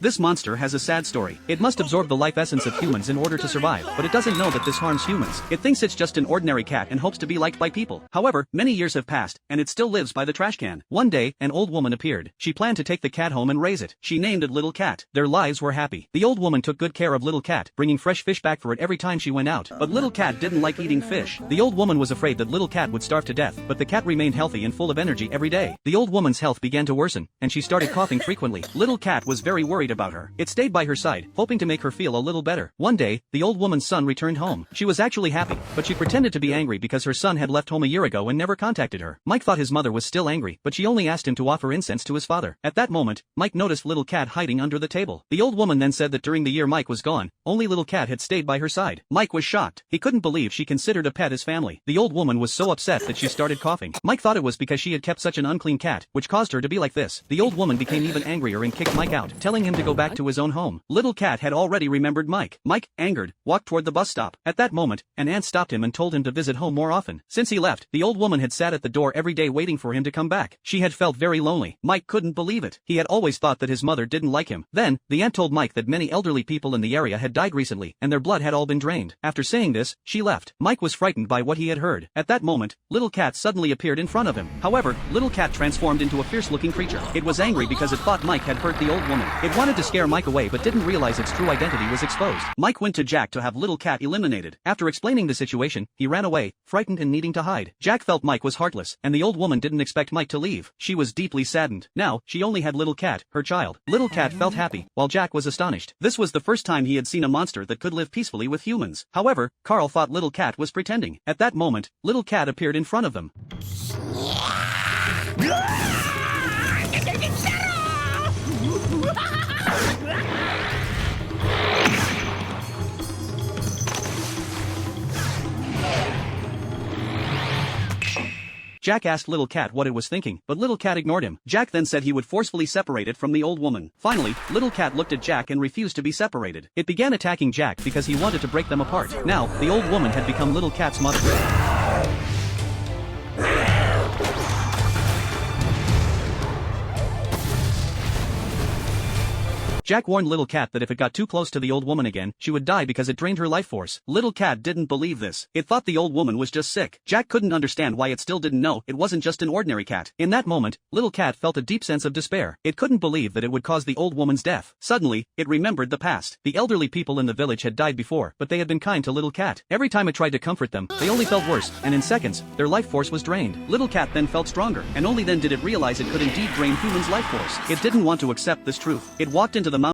This monster has a sad story. It must absorb the life essence of humans in order to survive, but it doesn't know that this harms humans. It thinks it's just an ordinary cat and hopes to be liked by people. However, many years have passed, and it still lives by the trash can. One day, an old woman appeared. She planned to take the cat home and raise it. She named it Little Cat. Their lives were happy. The old woman took good care of Little Cat, bringing fresh fish back for it every time she went out. But Little Cat didn't like eating fish. The old woman was afraid that Little Cat would starve to death, but the cat remained healthy and full of energy every day. The old woman's health began to worsen, and she started coughing frequently. Little Cat was very worried about her. It stayed by her side, hoping to make her feel a little better. One day, the old woman's son returned home. She was actually happy, but she pretended to be angry because her son had left home a year ago and never contacted her. Mike thought his mother was still angry, but she only asked him to offer incense to his father. At that moment, Mike noticed Little Cat hiding under the table. The old woman then said that during the year Mike was gone, only Little Cat had stayed by her side. Mike was shocked. He couldn't believe she considered a pet as family. The old woman was so upset that she started coughing. Mike thought it was because she had kept such an unclean cat, which caused her to be like this. The old woman became even angrier and kicked Mike out, telling him to go back to his own home. Little Cat had already remembered Mike. Mike, angered, walked toward the bus stop. At that moment, an aunt stopped him and told him to visit home more often. Since he left, the old woman had sat at the door every day waiting for him to come back. She had felt very lonely. Mike couldn't believe it. He had always thought that his mother didn't like him. Then, the aunt told Mike that many elderly people in the area had died recently, and their blood had all been drained. After saying this, she left. Mike was frightened by what he had heard. At that moment, Little Cat suddenly appeared in front of him. However, Little Cat transformed into a fierce-looking creature. It was angry because it thought Mike had hurt the old woman. It wanted to scare Mike away but didn't realize its true identity was exposed. Mike went to Jack to have Little Cat eliminated. After explaining the situation, he ran away, frightened and needing to hide. Jack felt Mike was heartless, and the old woman didn't expect Mike to leave. She was deeply saddened. Now, she only had Little Cat, her child. Little Cat felt happy, while Jack was astonished. This was the first time he had seen a monster that could live peacefully with humans. However, Carl thought Little Cat was pretending. At that moment, Little Cat appeared in front of them. Jack asked Little Cat what it was thinking, but Little Cat ignored him. Jack then said he would forcefully separate it from the old woman. Finally, Little Cat looked at Jack and refused to be separated. It began attacking Jack because he wanted to break them apart. Now, the old woman had become Little Cat's mother. Jack warned Little Cat that if it got too close to the old woman again, she would die because it drained her life force. Little Cat didn't believe this. It thought the old woman was just sick. Jack couldn't understand why it still didn't know it wasn't just an ordinary cat. In that moment, Little Cat felt a deep sense of despair. It couldn't believe that it would cause the old woman's death. Suddenly, it remembered the past. The elderly people in the village had died before, but they had been kind to Little Cat. Every time it tried to comfort them, they only felt worse, and in seconds, their life force was drained. Little Cat then felt stronger, and only then did it realize it could indeed drain humans' life force. It didn't want to accept this truth. It walked into the